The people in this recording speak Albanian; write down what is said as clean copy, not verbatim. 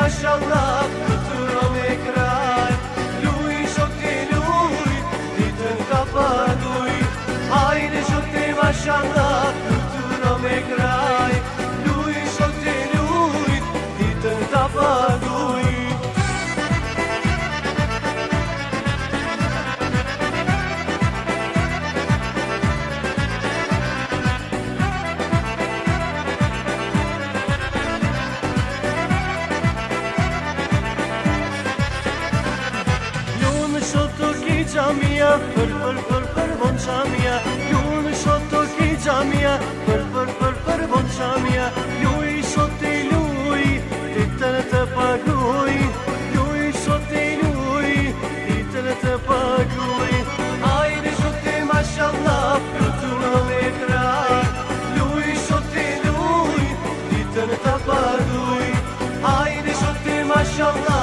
mashallah, flutura me kraj. Luj, zoti luj, ditën ka paguj. Hajde zoti mashallah, flutura me kraj. Luj, zoti luj, ditën ka paguj. Jamia, për bon jamia, ju në shoto ki jamia, për bon jamia, ju I shoti luj, ditën të paguj, ju I shoti luj, ditën të paguj. Hajde shoti mashallah, flutura me kraj, ju I shoti luj, ditën të paguj. Hajde shoti mashallah.